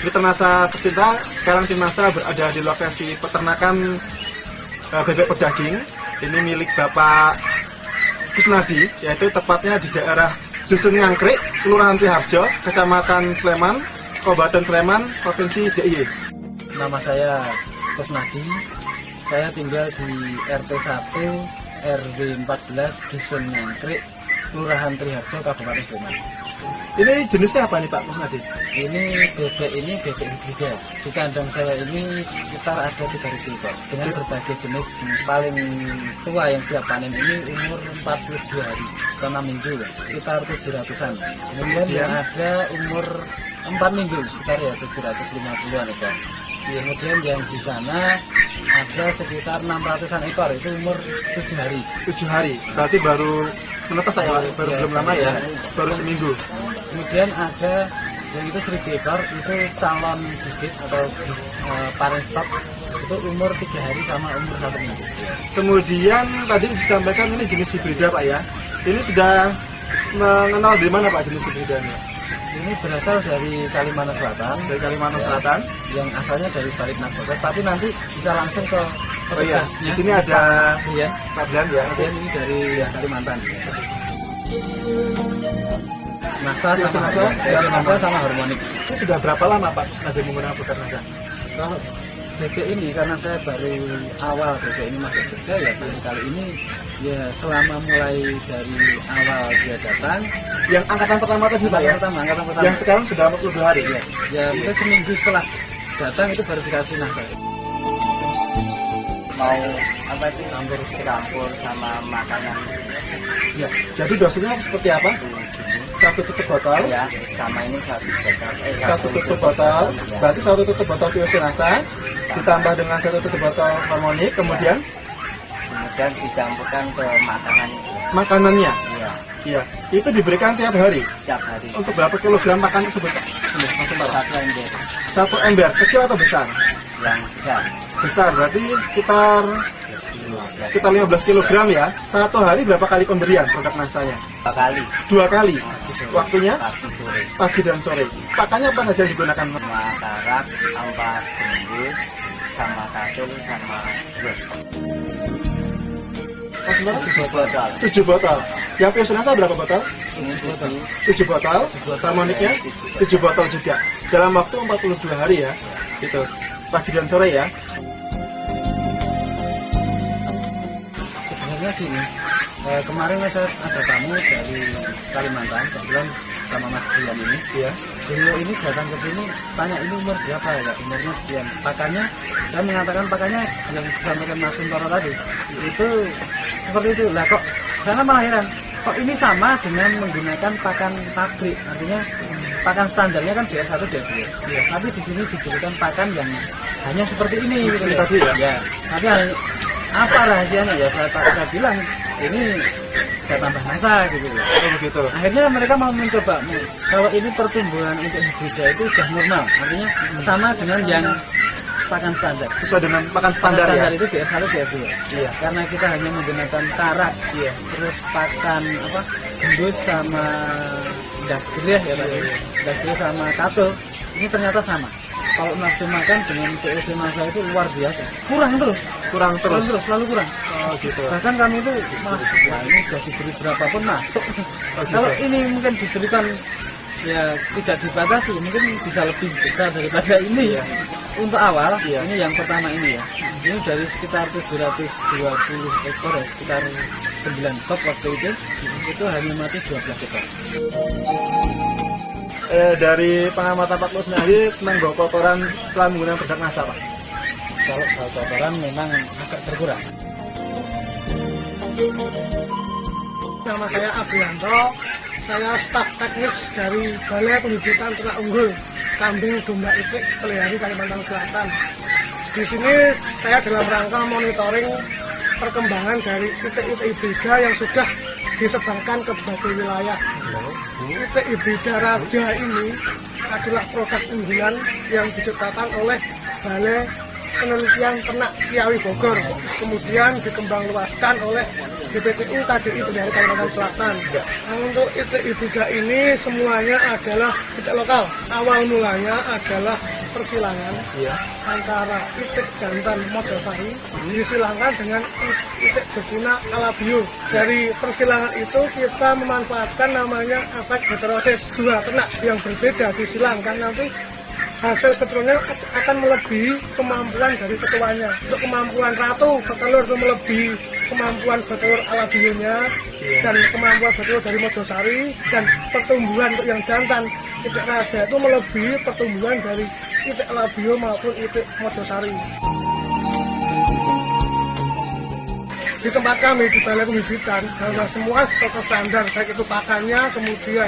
Ternasa tercinta, sekarang tim NASA berada di lokasi peternakan bebek pedaging. Ini milik Bapak Kusnadi, yaitu tepatnya di daerah Dusun Ngangkrik, Kelurahan Triharjo, Kecamatan Sleman, Kabupaten Sleman, Provinsi DIY. Nama saya Kusnadi, saya tinggal di RT 1 RW 14 Dusun Ngangkrik, Kelurahan Triharjo, Kabupaten Sleman. Ini jenisnya apa nih Pak Kusnadi? Ini bebek hibrida. Di kandang saya ini sekitar ada 3.000 ekor dengan berbagai jenis. Paling tua yang siap panen ini umur 42 hari, 6 minggu, sekitar 700-an. Kemudian yang ada umur 4 minggu, sekitar ya 750-an ekor. Kemudian yang di sana ada sekitar 600-an ekor, itu umur 7 hari. 7 hari, berarti baru menetas ya, baru belum lama ya, baru seminggu. Kemudian ada yang itu 1.000 ekor, itu calon bibit atau parent stock, itu umur 3 hari sama umur 1 minggu. Kemudian tadi disampaikan ini jenis hibrida Pak ya. Ini sudah mengenal dari mana Pak jenis hibrida ini? Ini berasal dari Kalimantan Selatan. Dari Kalimantan Selatan. Yang asalnya dari Balik Nagoda, tapi nanti bisa langsung ke petugas. Di sini ada Pak Brian ya. Kemudian ini dari Kalimantan. NASA sama harmonik. Ini sudah berapa lama Pak Kusnadi menggunakan peternakan? Kalau bebek ini karena saya baru awal bebek ini masuk Jogja ya, kali ini ya selama mulai dari awal dia datang. Yang angkatan pertama tadi Pak ya? Angkatan pertama. Yang sekarang sudah 42 hari ya? Ya mungkin seminggu setelah datang itu baru dikasih NASA. Mau apa itu campur sama makanan. Ya, jadi dosisnya seperti apa? 1 tutup botol ya, sama ini 1 botol. 1 tutup botol, ya. Berarti 1 tutup botol Nasa ditambah dengan 1 tutup botol harmonik, kemudian dicampurkan ke makanannya. Iya. Iya. Itu diberikan tiap hari. Tiap hari. Untuk berapa kilogram makan tersebut? Ini, 1 ember. 1 ember, kecil atau besar? Yang besar. Besar, berarti sekitar 15 kg ya. 1 hari berapa kali pemberian produk Nasanya? 2 kali. 2 kali. Waktunya? Pagi sore. Pagi dan sore. Pakannya apa saja yang digunakan? Sama karak, ampas gembus, sama katil, sama brot. 7 botol. 7 botol. Yang Nasa berapa botol? Ini 7 botol. Harmoniknya 7 botol juga. Dalam waktu 42 hari ya. Gitu. Pagi dan sore ya. Sebenarnya gini, kemarin saya ada tamu dari Kalimantan, kebetulan sama Mas Brian ini. Iya. Beliau ini datang ke sini, tanya ini umur berapa ya? Umurnya sekian. Pakannya, saya mengatakan pakannya yang disampaikan Mas Kuntoro tadi, itu seperti itu. Lah kok, saya malah heran, kok ini sama dengan menggunakan pakan pabrik, artinya pakan standarnya kan DR1, DR2. Ya, tapi di sini diberikan pakan yang hanya seperti ini. Gitu, tadi ya? Ya, tapi apa rahasianya ya? Saya bilang ini saya tambah NASA gitu. Oh, begitu. Akhirnya mereka mau mencoba. Kalau ini pertumbuhan untuk hibrida itu sudah normal, artinya sama dengan yang pakan standar. Sesuai dengan pakan standar ya? Itu DR1, DR2. Iya. Karena kita hanya menggunakan karak, iya. Terus pakan gembus sama dasgriah ya tadi. Dasgriah sama kato, ini ternyata sama. Kalau nafsu makan dengan POC masa itu luar biasa. Kurang terus, selalu kurang. Oh gitu. Bahkan kami itu wah ini sudah diberi berapapun masuk. Oh, gitu. Kalau ini mungkin diberikan ya tidak dibatasi, mungkin bisa lebih besar daripada ini ya. Untuk awal, ini yang pertama ini ya. Ini dari sekitar 720 ekor ya, sekitar 9 top waktu itu hanya mati 12 ekor. Dari pengamatan Pak Kusnadi tentang bau kotoran setelah menggunakan produk NASA Pak? Kalau bau kotoran memang agak berkurang. Nama saya Abianto, saya staf teknis dari Balai Pembibitan Ternak Unggul Kambing Domba Itik Pelihari Kalimantan Selatan. Di sini saya dalam rangka monitoring perkembangan dari itik-itik hibrida yang sudah disebarkan ke berbagai wilayah. Itik hibrida raja ini adalah produk unggulan yang diciptakan oleh Balai Penelitian Ternak Ciawi Bogor, kemudian dikembangluaskan oleh BPTU KDI dari Kalimantan Selatan. Nah, untuk itik hibrida ini semuanya adalah itik lokal. Awal mulanya adalah persilangan Iya. antara itik jantan Mojosari disilangkan dengan itik betina Alabio. Dari persilangan itu kita memanfaatkan namanya efek heterosis, dua ternak yang berbeda disilangkan, nanti hasil keturunannya akan melebihi kemampuan dari ketuanya. Untuk kemampuan ratu bertelur itu melebihi kemampuan bertelur Alabionya, dan kemampuan bertelur dari Mojosari, dan pertumbuhan untuk yang jantan itik raja itu melebihi pertumbuhan dari itik Alabio maupun itik Mojosari. Di tempat kami di Balai Pembibitan bahwa semua standar, baik itu pakannya, kemudian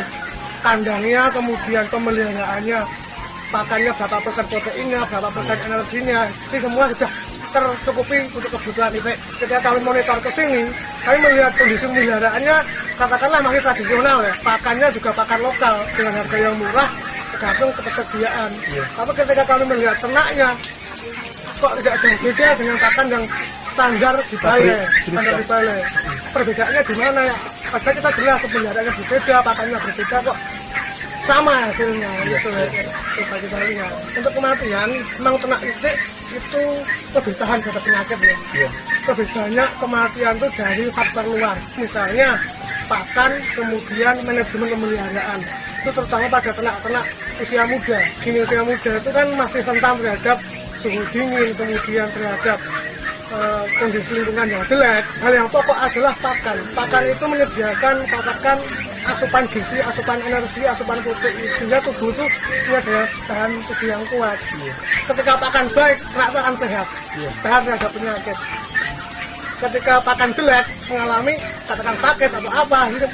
kandangnya, kemudian pemeliharaannya, pakannya berapa persen proteinnya, berapa persen energinya, itu semua sudah tercukupi untuk kebutuhan itik. Ketika kami monitor ke sini, kami melihat kondisi pemeliharaannya katakanlah masih tradisional ya, pakannya juga pakan lokal dengan harga yang murah tergantung ketersediaan. Tapi ketika kami melihat ternaknya kok tidak jauh beda dengan pakan yang standar di balai, perbedaannya di mana ya? Padahal kita jelas pemeliharaannya berbeda, pakannya berbeda, kok sama hasilnya. Coba kita lihat. Untuk kematian, memang ternak itik itu lebih tahan terhadap penyakit ya. Lebih banyak kematian itu dari faktor luar, misalnya pakan, kemudian manajemen pemeliharaan. Itu terutama pada ternak-ternak usia muda. Gini, usia muda itu kan masih rentan terhadap suhu dingin, kemudian terhadap kondisi lingkungan yang jelek. Hal yang pokok adalah pakan. Pakan itu menyediakan katakan asupan gizi, asupan energi, asupan protein, sehingga tubuh itu punya daya tahan tubuh yang kuat. Ketika pakan baik, ternak itu akan sehat, tahan terhadap penyakit. Ketika pakan jelek, mengalami katakan sakit atau apa, itu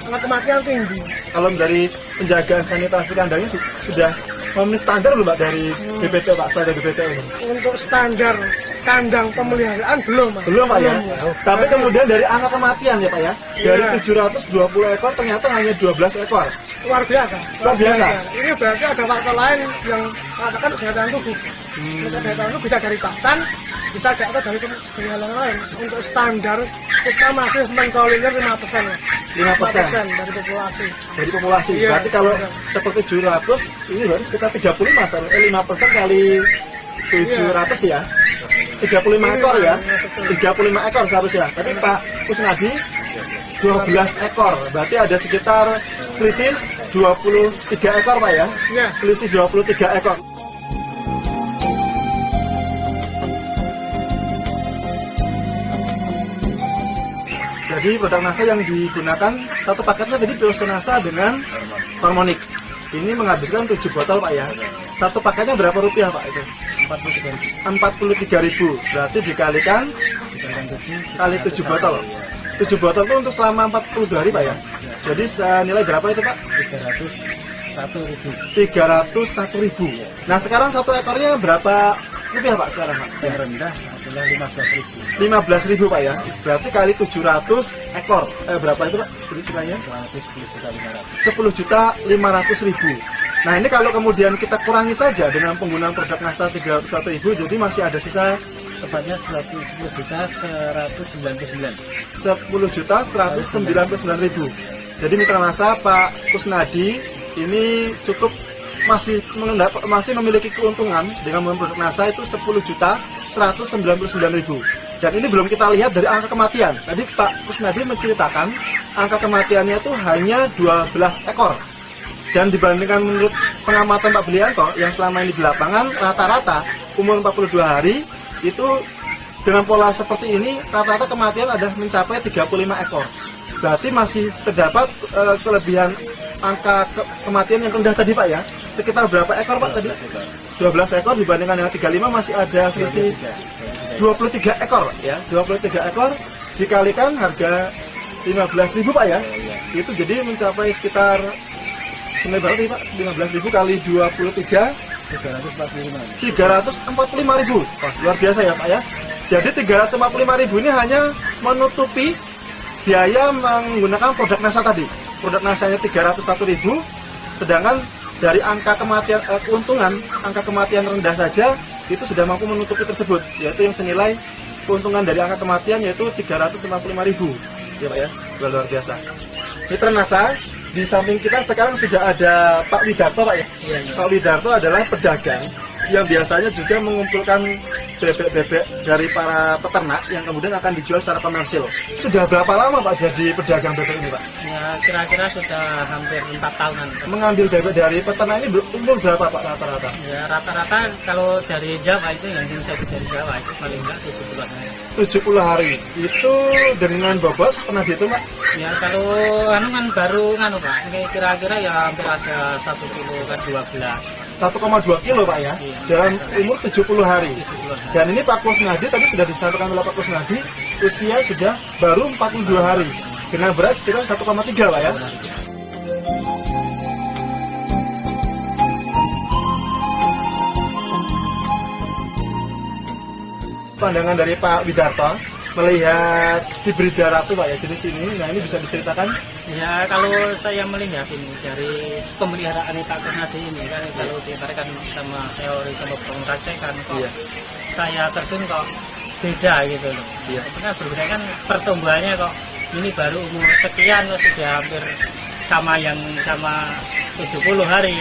angka kematian tinggi. Kalau dari penjagaan sanitasi kandangnya sudah memenuhi standar belum Pak dari BPTO Pak, standar BPTO ini? Untuk standar kandang pemeliharaan belum Pak. Belum Pak ya? Tapi kemudian dari angka kematian ya Pak ya? Dari 720 ekor ternyata hanya 12 ekor. Luar biasa. Luar biasa. Ini berarti ada faktor lain yang katakan daya tahan tubuh. Untuk daya tahan tubuh bisa dari pakan, bisa dari hal lain. Untuk standar kita masih mentolerir 5% ya. 5% dari populasi. Dari populasi. Iya, berarti kalau iya. seperti 700 ini berarti sekitar 35 5% kali 700 ya. 35 ekor ya. 35 ekor seharusnya. Tapi Pak Kusnadi 12 ekor. Berarti ada sekitar selisih 23 ekor Pak ya. Iya. Selisih 23 ekor. Jadi produk NASA yang digunakan satu paketnya tadi Piosenasa dengan Hormonik. Ini menghabiskan 7 botol Pak ya. Satu paketnya berapa rupiah Pak itu? 43.000. Berarti dikalikan kali 7 botol. 7 botol itu untuk selama 42 hari Pak ya. Jadi nilai berapa itu Pak? 301.000. Nah sekarang satu ekornya berapa rupiah Pak sekarang Pak? Yang rendah adalah 15.000 Pak ya. Berarti kali 700 ekor. Berapa itu Pak? Nilainya? 10.500.000. Nah ini kalau kemudian kita kurangi saja dengan penggunaan produk NASA 301.000, jadi masih ada sisa tepatnya 10.199.000. 10.199.000. Jadi mitra NASA Pak Kusnadi ini cukup masih memiliki keuntungan dengan menggunakan produk NASA itu 10.199.000. Dan ini belum kita lihat dari angka kematian. Tadi Pak Kusnadi menceritakan angka kematiannya itu hanya 12 ekor. Dan dibandingkan menurut pengamatan Pak Belianto yang selama ini di lapangan, rata-rata umur 42 hari itu dengan pola seperti ini rata-rata kematian ada mencapai 35 ekor. Berarti masih terdapat kelebihan angka kematian yang rendah tadi Pak ya. Sekitar berapa ekor Pak tadi? 12 ekor dibandingkan dengan 35 masih ada selisih 23 ekor ya. 23 ekor dikalikan harga 15.000 Pak ya. Itu jadi mencapai sekitar senilai berapa Pak? 15.000 kali 23 345.000. Wah, luar biasa ya Pak ya. Jadi 345.000 ini hanya menutupi biaya menggunakan produk NASA tadi. Produk NASA-nya 301.000, sedangkan dari angka kematian keuntungan, angka kematian rendah saja itu sudah mampu menutupi tersebut, yaitu yang senilai keuntungan dari angka kematian yaitu 345.000. Ya Pak ya, luar biasa. Mitra NASA, di samping kita sekarang sudah ada Pak Widarto Pak ya. Iya. Pak Widarto adalah pedagang yang biasanya juga mengumpulkan bebek-bebek dari para peternak yang kemudian akan dijual secara komersil. Sudah berapa lama Pak jadi pedagang bebek ini Pak? Ya kira-kira sudah hampir 4 tahunan. Mengambil bebek dari peternak ini umur berapa Pak rata-rata? Ya rata-rata kalau dari Jawa itu yang saya dari Jawa itu paling enggak 70 hari. 70 hari. Itu dengan bobot pernah dihitung Pak? Ya kalau anu kan baru nganu Pak, ini kira-kira ya hampir ada 1 kilo kan 12. 1,2 kilo Pak ya, Iya. dalam umur 70 hari. 70 hari. Dan ini Pak Kusnadi tadi sudah disampaikan oleh Pak Kusnadi, usia sudah baru 42 hari. Dengan berat sekitar 1,3 Pak ya. Pandangan dari Pak Widarto melihat hibrida ratu Pak ya jenis ini, nah ini bisa diceritakan? Ya kalau saya melihat ini dari pemeliharaan Pak Kusnadi ini kan kalau diibaratkan sama teori sama praktekan kok Iya. saya terjun kok beda gitu loh. Iya. Karena berbeda kan pertumbuhannya kok ini baru umur sekian kok sudah hampir sama yang sama 70 hari.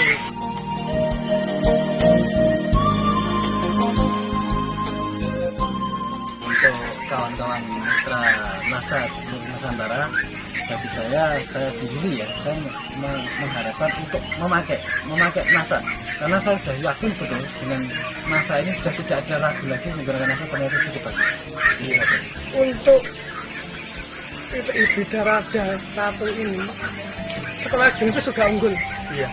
Untuk kawan-kawan mitra NASA di seluruh Nusantara, bagi saya sendiri ya, saya mengharapkan untuk memakai NASA, karena saya sudah yakin betul dengan NASA ini sudah tidak ada ragu lagi menggunakan NASA, ternyata cukup bagus. Untuk hibrida raja ratu ini setelah genetis sudah unggul, Iya.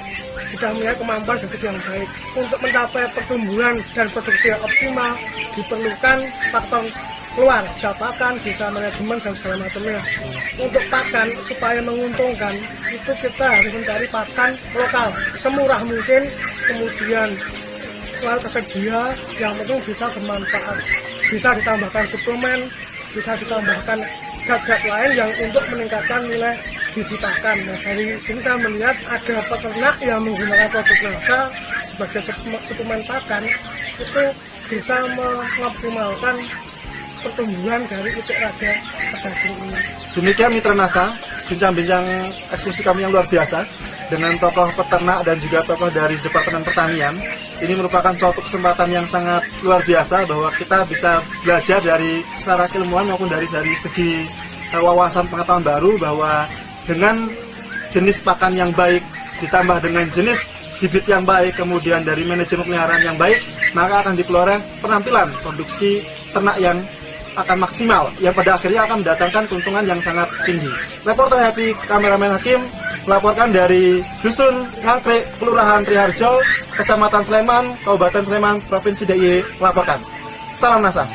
sudah memiliki kemampuan genetis yang baik. Untuk mencapai pertumbuhan dan produksi yang optimal diperlukan faktor luar, bisa pakan, bisa manajemen dan segala macamnya. Untuk pakan supaya menguntungkan itu kita harus mencari pakan lokal semurah mungkin, kemudian selalu tersedia, yang penting bisa bermanfaat, bisa ditambahkan suplemen, bisa ditambahkan zat-zat lain yang untuk meningkatkan nilai gizi pakan. Nah, dari sini saya melihat ada peternak yang menggunakan produk NASA sebagai suplemen pakan, itu bisa mengoptimalkan pertumbuhan dari itik raja pedaging ini. Demikian Mitra NASA, bincang-bincang eksklusif kami yang luar biasa dengan tokoh peternak dan juga tokoh dari Departemen Pertanian. Ini merupakan suatu kesempatan yang sangat luar biasa bahwa kita bisa belajar dari secara keilmuan maupun dari segi wawasan pengetahuan baru, bahwa dengan jenis pakan yang baik ditambah dengan jenis bibit yang baik, kemudian dari manajemen peliharaan yang baik, maka akan diperoleh penampilan produksi ternak yang akan maksimal, yang pada akhirnya akan mendatangkan keuntungan yang sangat tinggi. Reporter Happy, kameramen Hakim, melaporkan dari Dusun Ngangkrik, Kelurahan Triharjo, Kecamatan Sleman, Kabupaten Sleman, Provinsi DIY, melaporkan. Salam NASA.